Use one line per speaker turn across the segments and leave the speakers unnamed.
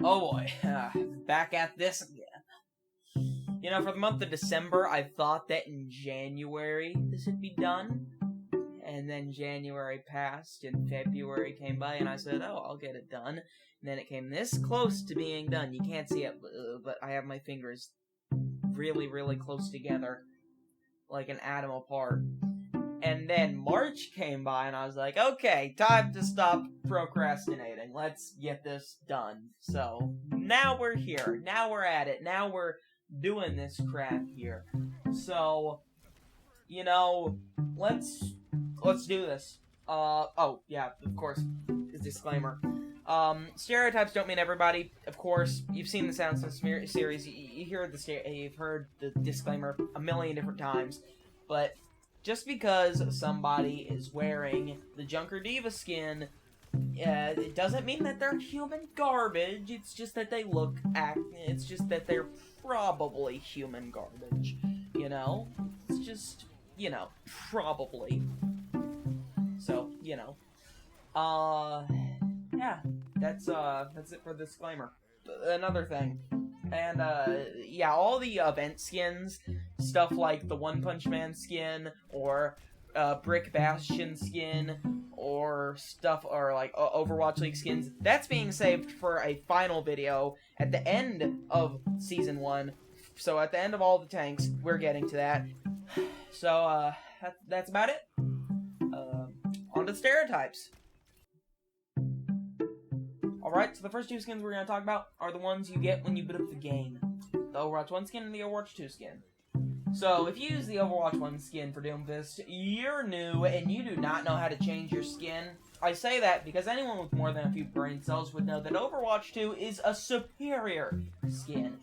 Oh boy, back at this again. You know, for the month of December, I thought that in January this would be done. And then January passed, and February came by, and I said, oh, I'll get it done. And then it came this close to being done. You can't see it, but I have my fingers really, really close together, like an atom apart. And then March came by, and I was like, okay, time to stop procrastinating. Let's get this done. So, now we're here. Now we're at it. Now we're doing this crap here. So, you know, let's do this. Oh, yeah, of course, disclaimer. Stereotypes don't mean everybody. Of course, you've seen the Soundsmith series. You've heard the disclaimer a million different times. But just because somebody is wearing the Junker Diva skin, it doesn't mean that they're human garbage. It's just that they it's just that they're probably human garbage. You know? It's just, you know, probably. So, you know. Yeah, that's it for the disclaimer. Another thing. And, yeah, all the event skins, stuff like the One Punch Man skin, or, Brick Bastion skin, or stuff, or, like, Overwatch League skins, that's being saved for a final video at the end of Season 1. So, at the end of all the tanks, we're getting to that. So, that's about it. On to Stereotypes. Alright, so the first two skins we're going to talk about are the ones you get when you boot up the game. The Overwatch 1 skin and the Overwatch 2 skin. So, if you use the Overwatch 1 skin for Doomfist, you're new and you do not know how to change your skin. I say that because anyone with more than a few brain cells would know that Overwatch 2 is a superior skin.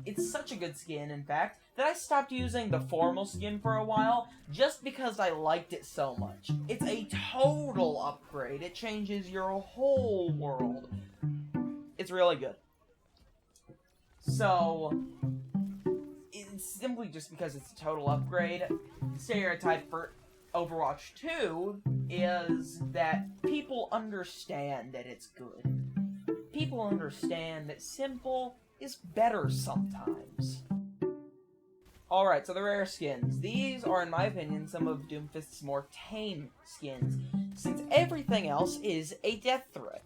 It's such a good skin, in fact, that I stopped using the formal skin for a while just because I liked it so much. It's a total upgrade. It changes your whole world. It's really good. So, it's simply just because it's a total upgrade. The stereotype for Overwatch 2 is that people understand that it's good. People understand that simple is better sometimes. Alright, so the rare skins. These are, in my opinion, some of Doomfist's more tame skins, since everything else is a death threat.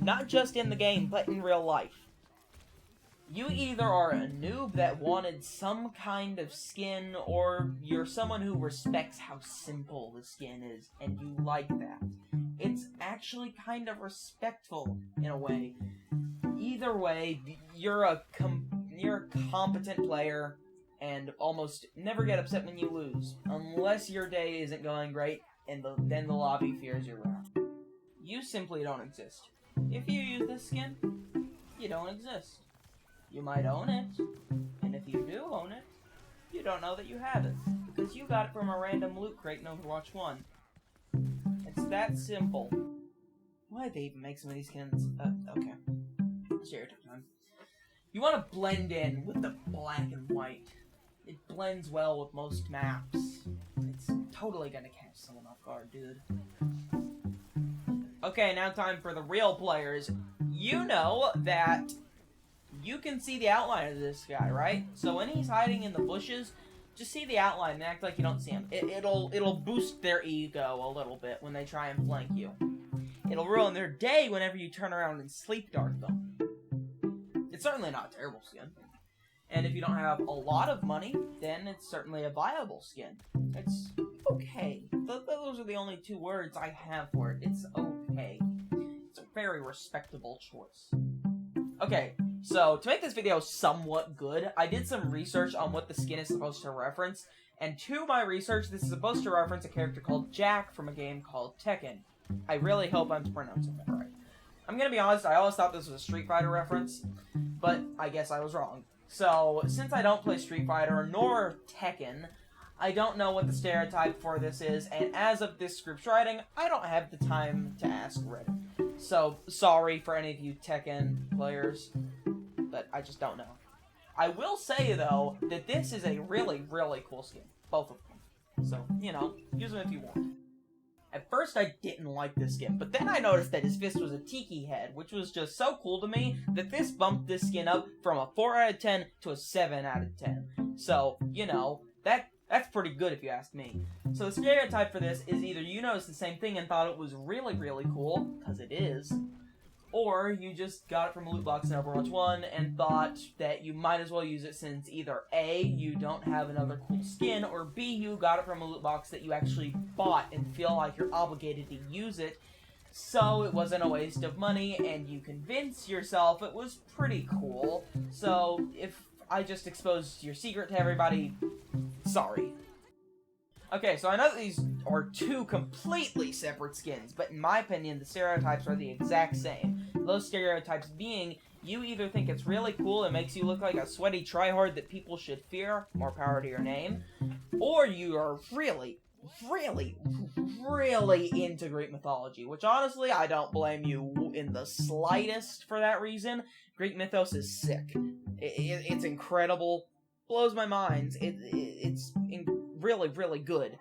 Not just in the game, but in real life. You either are a noob that wanted some kind of skin, or you're someone who respects how simple the skin is, and you like that. It's actually kind of respectful, in a way. Either way, you're a competent player, and almost never get upset when you lose, unless your day isn't going great, and then the lobby fears your wrath. You simply don't exist. If you use this skin, you don't exist. You might own it, and if you do own it, you don't know that you have it, because you got it from a random loot crate in Overwatch 1. It's that simple. Why'd they even make some of these skins? Okay. Stereotype time. You want to blend in with the black and white. It blends well with most maps. It's totally gonna catch someone off guard, dude. Okay, now time for the real players. You know that you can see the outline of this guy, right? So when he's hiding in the bushes, just see the outline and act like you don't see him. It'll boost their ego a little bit when they try and flank you. It'll ruin their day whenever you turn around and sleep dart them. It's certainly not a terrible skin. And if you don't have a lot of money, then it's certainly a viable skin. It's okay. Those are the only two words I have for it. It's okay. It's a very respectable choice. Okay, so to make this video somewhat good, I did some research on what the skin is supposed to reference. And to my research, this is supposed to reference a character called Jack from a game called Tekken. I really hope I'm pronouncing that right. I'm gonna be honest, I always thought this was a Street Fighter reference, but I guess I was wrong. So, since I don't play Street Fighter nor Tekken, I don't know what the stereotype for this is, and as of this script's writing, I don't have the time to ask Reddit. So, sorry for any of you Tekken players, but I just don't know. I will say, though, that this is a really, really cool skin. Both of them. So, you know, use them if you want. At first, I didn't like this skin, but then I noticed that his fist was a tiki head, which was just so cool to me that this bumped this skin up from a 4 out of 10 to a 7 out of 10. So, you know, that's pretty good if you ask me. So the stereotype for this is either you noticed the same thing and thought it was really, really cool, because it is, or you just got it from a loot box in Overwatch 1 and thought that you might as well use it since either A, you don't have another cool skin, or B, you got it from a loot box that you actually bought and feel like you're obligated to use it, so it wasn't a waste of money and you convinced yourself it was pretty cool. So if I just exposed your secret to everybody, sorry. Okay, so I know that these are two completely separate skins, but in my opinion, the stereotypes are the exact same. Those stereotypes being, you either think it's really cool and makes you look like a sweaty tryhard that people should fear, more power to your name, or you are really, really, really into Greek mythology, which honestly, I don't blame you in the slightest for that reason. Greek mythos is sick. It's incredible, blows my mind. It's really, really good.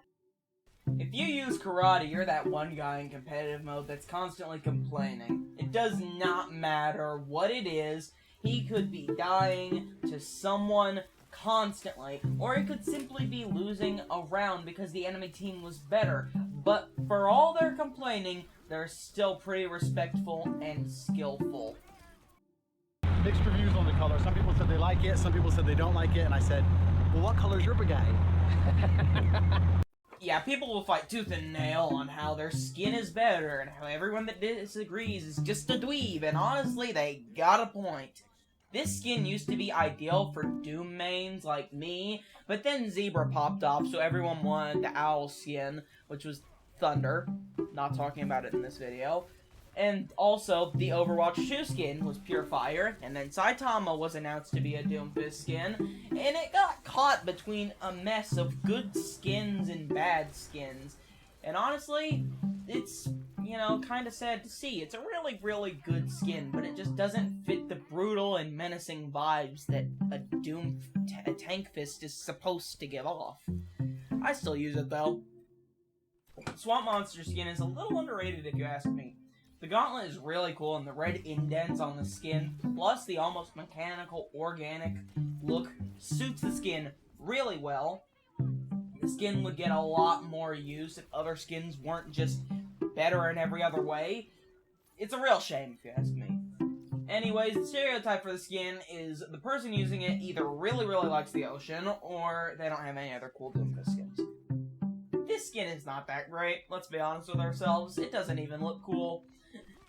If you use karate, you're that one guy in competitive mode that's constantly complaining. It does not matter what it is. He could be dying to someone constantly, or he could simply be losing a round because the enemy team was better. But for all their complaining, they're still pretty respectful and skillful.
Mixed reviews on the color. Some people said they like it, some people said they don't like it, and I said, well, what color's your brigade?
Yeah, people will fight tooth and nail on how their skin is better and how everyone that disagrees is just a dweeb, and honestly, they got a point. This skin used to be ideal for Doom mains like me, but then Zebra popped off, so everyone wanted the owl skin, which was Thunder. Not talking about it in this video. And also, the Overwatch 2 skin was Pure Fire, and then Saitama was announced to be a Doomfist skin, and it got caught between a mess of good skins and bad skins. And honestly, it's, you know, kind of sad to see. It's a really, really good skin, but it just doesn't fit the brutal and menacing vibes that a tank fist is supposed to give off. I still use it, though. Swamp Monster skin is a little underrated if you ask me. The gauntlet is really cool, and the red indents on the skin, plus the almost mechanical, organic look, suits the skin really well. The skin would get a lot more use if other skins weren't just better in every other way. It's a real shame, if you ask me. Anyways, the stereotype for the skin is the person using it either really, really likes the ocean, or they don't have any other cool Doomfist skins. This skin is not that great, let's be honest with ourselves. It doesn't even look cool.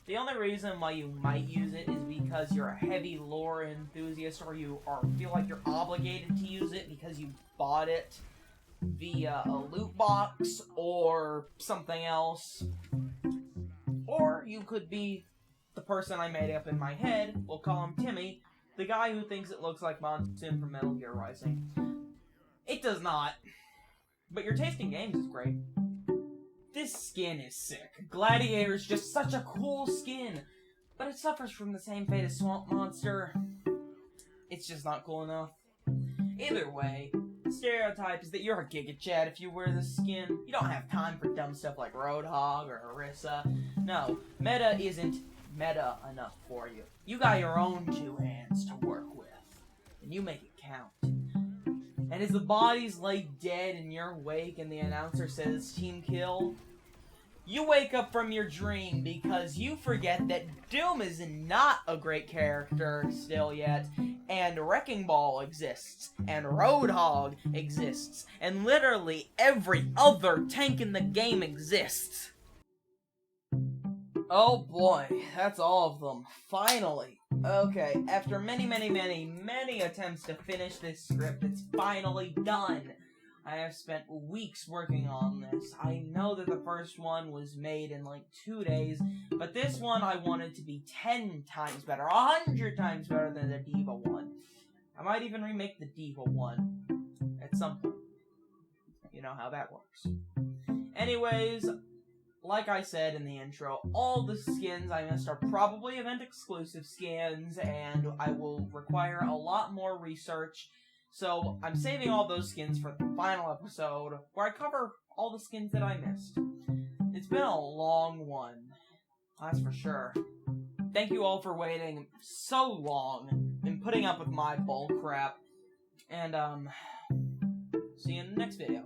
The only reason why you might use it is because you're a heavy lore enthusiast, or you feel like you're obligated to use it because you bought it via a loot box or something else. Or you could be the person I made up in my head, we'll call him Timmy, the guy who thinks it looks like Monsoon from Metal Gear Rising. It does not. But your taste in games is great. This skin is sick. Gladiator is just such a cool skin, but it suffers from the same fate as Swamp Monster. It's just not cool enough. Either way, the stereotype is that you're a Giga Chad if you wear this skin. You don't have time for dumb stuff like Roadhog or Orisa. No, meta isn't meta enough for you. You got your own two hands to work with, and you make it count. And as the bodies lay dead in your wake and the announcer says team kill, you wake up from your dream because you forget that Doom is not a great character still yet, and Wrecking Ball exists, and Roadhog exists, and literally every other tank in the game exists. Oh boy, that's all of them. Finally. Okay, after many attempts to finish this script, it's finally done. I have spent weeks working on this. I know that the first one was made in like 2 days, but this one I wanted to be 10 times better, 100 times better than the Diva one. I might even remake the Diva one at some point. You know how that works. Anyways, like I said in the intro, all the skins I missed are probably event-exclusive skins, and I will require a lot more research, so I'm saving all those skins for the final episode, where I cover all the skins that I missed. It's been a long one, that's for sure. Thank you all for waiting so long and putting up with my bull crap. And, see you in the next video.